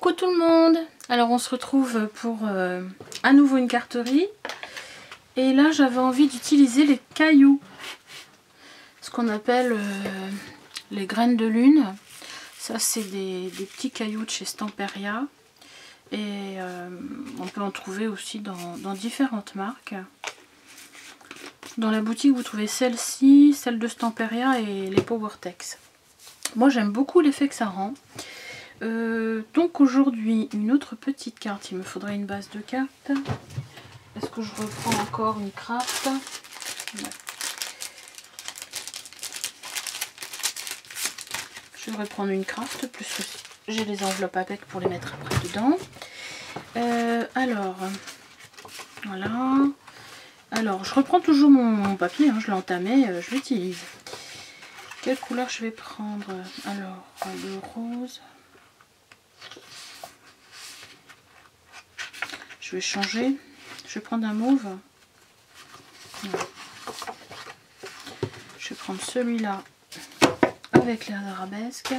Coucou tout le monde. Alors on se retrouve pour à nouveau une carterie. Et là j'avais envie d'utiliser les cailloux. Ce qu'on appelle les graines de lune. Ça c'est des petits cailloux de chez Stamperia. Et on peut en trouver aussi dans différentes marques. Dans la boutique vous trouvez celle-ci, celle de Stamperia et les Powertex. Moi j'aime beaucoup l'effet que ça rend. Donc aujourd'hui une autre petite carte, il me faudrait une base de cartes. Est-ce que je reprends encore une craft? Ouais. Je vais reprendre une craft, plus que j'ai les enveloppes avec pour les mettre après dedans. Alors, voilà. Alors, je reprends toujours mon papier, hein, je l'ai entamé, je l'utilise. Quelle couleur je vais prendre? Alors, le rose. Je vais changer. Je vais prendre un mauve. Voilà. Je vais prendre celui-là avec les arabesques.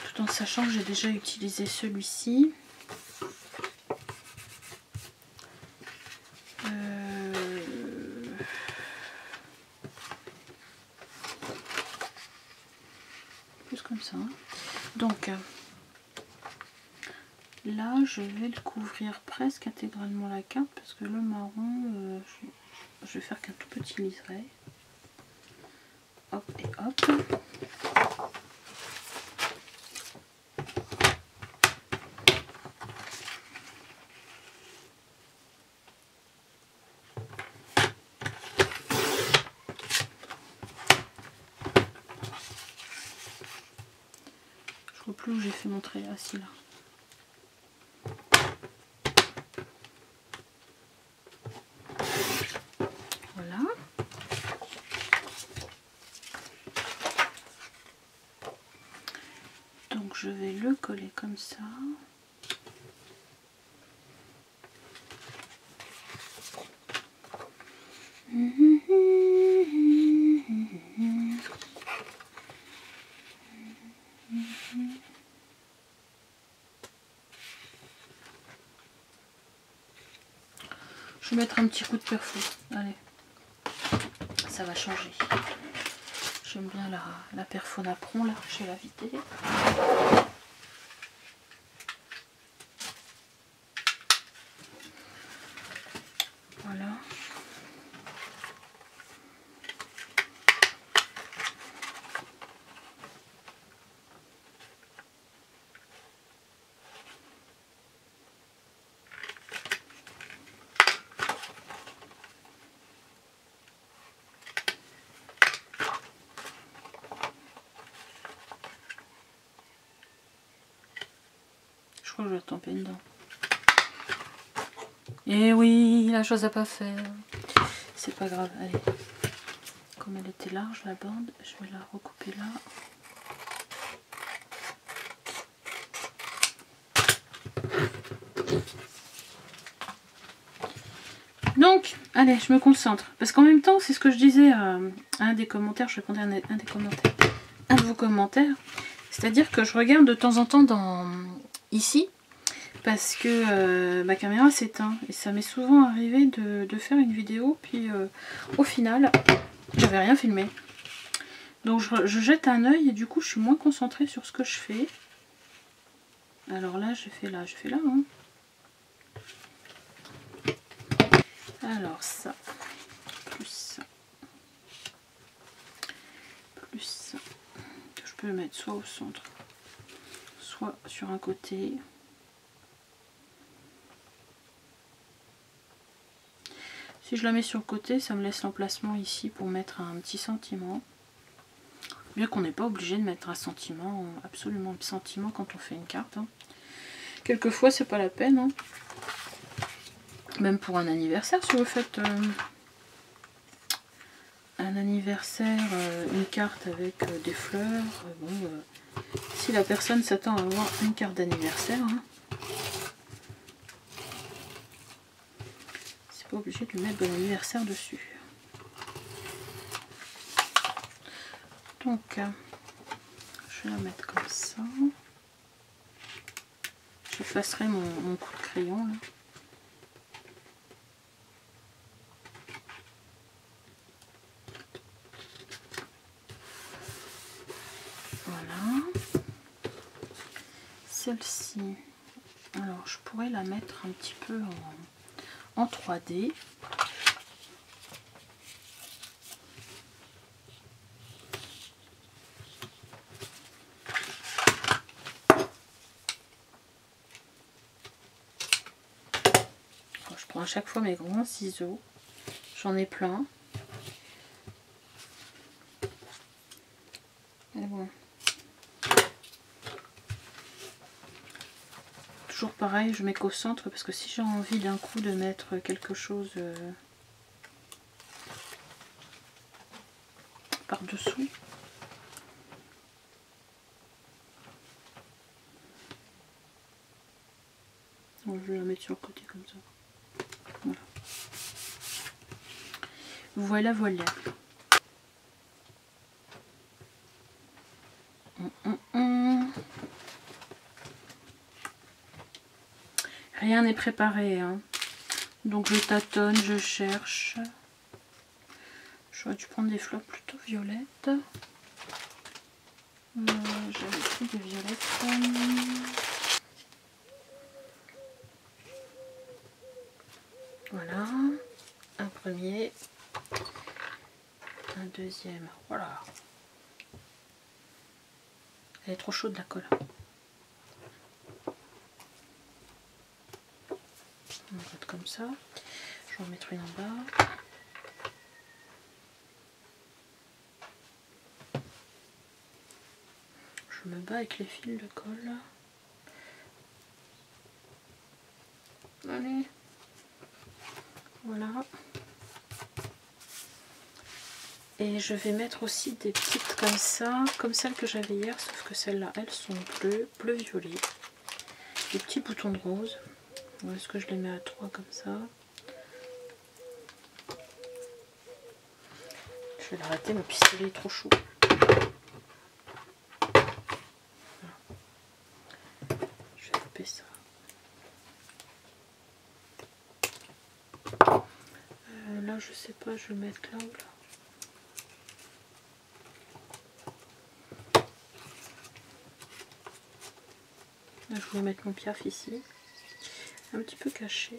Tout en sachant que j'ai déjà utilisé celui-ci. Plus comme ça. Donc là je vais le couvrir presque intégralement la carte parce que le marron je vais faire qu'un tout petit liseré. Hop et hop. Je vois plus où j'ai fait mon trait. Ah si, là. Voilà. Donc je vais le coller comme ça. Je vais mettre un petit coup de perfo. Allez, ça va changer. J'aime bien la perfo napron là, je vais la vider. Voilà. Je crois que je vais retomber dedans. Et oui, la chose à pas faire. C'est pas grave, allez. Comme elle était large la bande, je vais la recouper là. Donc, allez, je me concentre. Parce qu'en même temps, c'est ce que je disais à un des commentaires, je répondais à un des commentaires, un de vos commentaires. C'est-à-dire que je regarde de temps en temps ici, parce que ma caméra s'éteint. Et ça m'est souvent arrivé de faire une vidéo, puis au final, j'avais rien filmé. Donc je jette un œil et du coup, je suis moins concentrée sur ce que je fais. Alors là, je fais là, hein. Alors ça, plus ça, plus ça. Je peux le mettre soit au centre, soit sur un côté. Si je la mets sur le côté, ça me laisse l'emplacement ici pour mettre un petit sentiment. Bien qu'on n'est pas obligé de mettre un sentiment, absolument un sentiment quand on fait une carte. Hein. Quelquefois, c'est pas la peine. Hein. Même pour un anniversaire, si vous faites un anniversaire, une carte avec des fleurs, si la personne s'attend à avoir une carte d'anniversaire, hein, c'est pas obligé de lui mettre bon anniversaire dessus. Donc, Je vais la mettre comme ça. J'effacerai mon coup de crayon là. Voilà. Celle-ci, alors je pourrais la mettre un petit peu en 3D. Je prends à chaque fois mes grands ciseaux, j'en ai plein. Et bon. Toujours pareil, je mets qu'au centre parce que si j'ai envie d'un coup de mettre quelque chose par-dessous, bon, je vais la mettre sur le côté comme ça. Voilà. Voilà. Rien n'est préparé, hein. Donc je tâtonne, je cherche. J'aurais dû prendre des fleurs plutôt violettes. J'avais pris des violettes. Voilà. Un premier. Un deuxième. Voilà. Elle est trop chaude la colle. On va mettre comme ça. Je vais en mettre une en bas. Je me bats avec les fils de colle. Allez. Voilà. Et je vais mettre aussi des petites comme ça, comme celles que j'avais hier, sauf que celles-là, elles sont bleu-violet. Des petits boutons de rose. Est-ce que je les mets à 3 comme ça? Je vais l'arrêter, mon pistolet est trop chaud. Voilà. Je vais couper ça. Là, je sais pas, je vais le mettre là ou là. Là, je vais mettre mon piaf ici, un petit peu caché.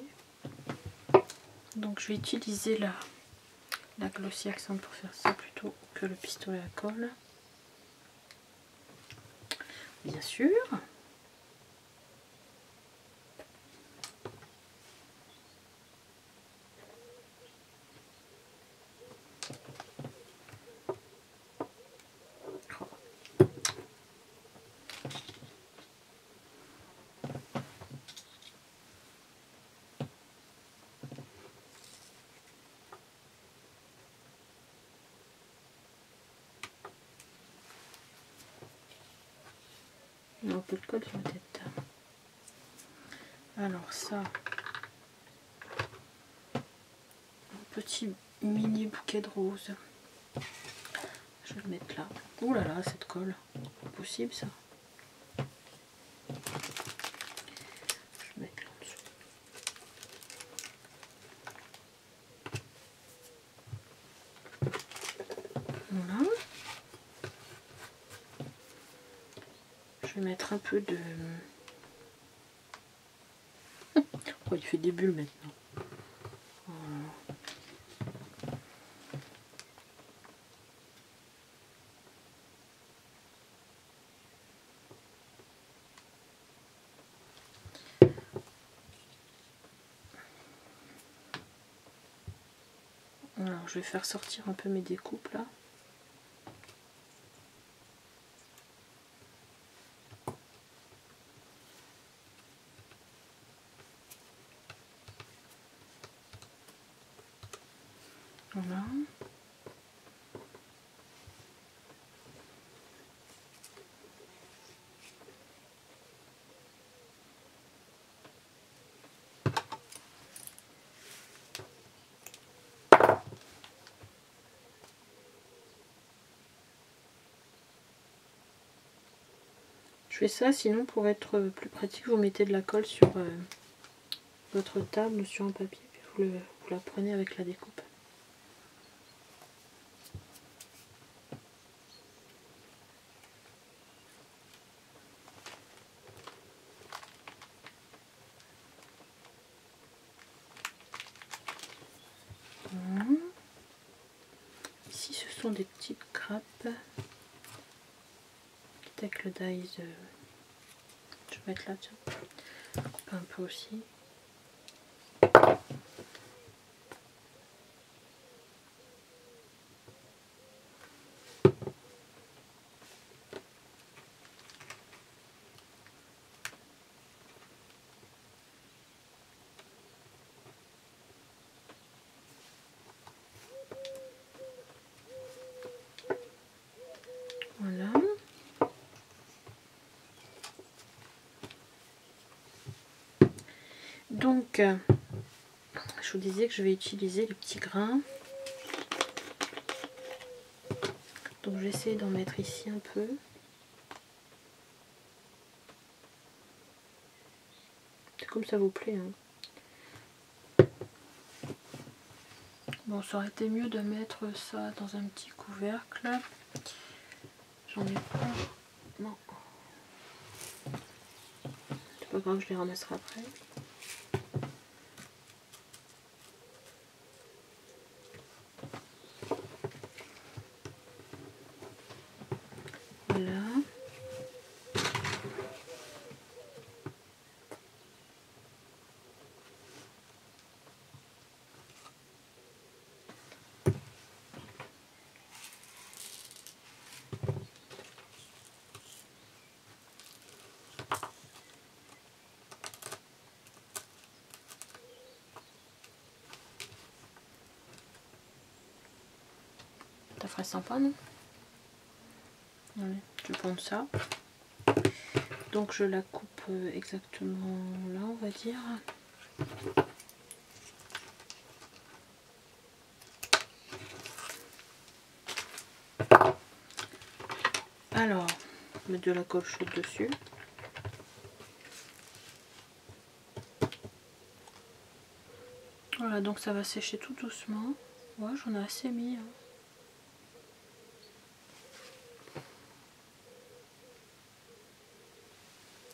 Donc, je vais utiliser la Glossy Accent pour faire ça plutôt que le pistolet à colle. Bien sûr. Un peu de colle sur la tête. Alors ça, un petit mini bouquet de roses. Je vais le mettre là. Ouh là là, cette colle, pas possible ça. Je vais le mettre là en dessous. Voilà. Je vais mettre un peu de... Oh, il fait des bulles maintenant. Voilà. Alors, je vais faire sortir un peu mes découpes là. Voilà. fais ça, sinon pour être plus pratique, vous mettez de la colle sur votre table ou sur un papier, puis vous la prenez avec la découpe. Ici ce sont des petites grappes avec le dies. Je vais mettre là, tiens. Couper un peu aussi. Voilà. Donc, je vous disais que je vais utiliser les petits grains. Donc, j'essaie d'en mettre ici un peu. C'est comme ça vous plaît, hein. Bon, ça aurait été mieux de mettre ça dans un petit couvercle. J'en ai pas. Non. C'est pas grave, je les ramasserai après. Voilà. Ça ferait sympa, non? Allez, je vais prendre ça. Donc je la coupe exactement là, on va dire. Alors, mettre de la colle chaude dessus. Voilà, donc ça va sécher tout doucement. Ouais, j'en ai assez mis, hein.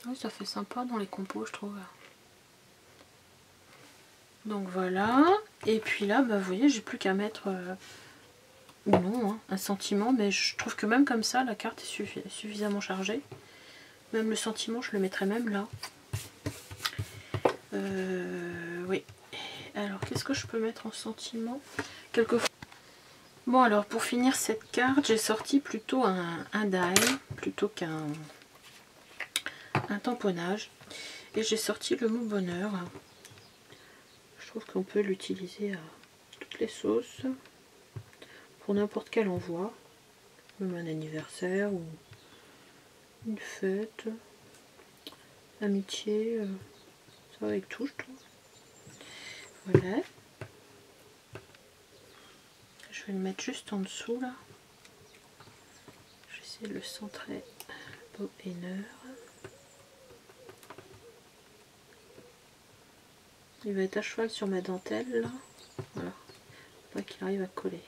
Oui, ça fait sympa dans les compos, je trouve. Donc voilà. Et puis là, bah, vous voyez, j'ai plus qu'à mettre, ou non, hein, un sentiment. Mais je trouve que même comme ça, la carte est suffisamment chargée. Même le sentiment, je le mettrai même là. Oui. Alors, qu'est-ce que je peux mettre en sentiment? Quelquefois. Bon, alors, pour finir cette carte, j'ai sorti plutôt un die, plutôt qu'un tamponnage. Et j'ai sorti le mot bonheur. Je trouve qu'on peut l'utiliser à toutes les sauces, pour n'importe quel envoi, même un anniversaire ou une fête, amitié, ça va avec tout, je trouve. Voilà. Je vais le mettre juste en dessous là. Je vais essayer de le centrer beau et neutre. Il va être à cheval sur ma dentelle là. Voilà. Faut pas qu'il arrive à coller.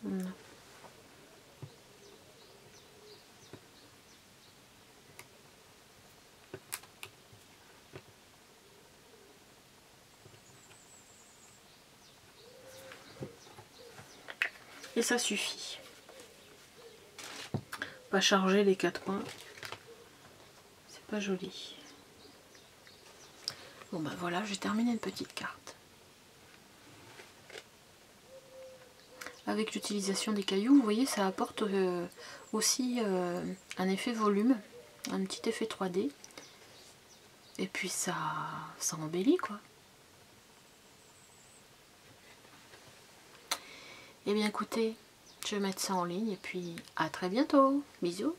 Voilà. Et ça suffit. Pas charger les quatre coins. C'est pas joli. Bon ben voilà, j'ai terminé une petite carte. Avec l'utilisation des cailloux, vous voyez, ça apporte aussi un effet volume, un petit effet 3D. Et puis ça embellit quoi. Eh bien écoutez, je vais mettre ça en ligne et puis à très bientôt. Bisous.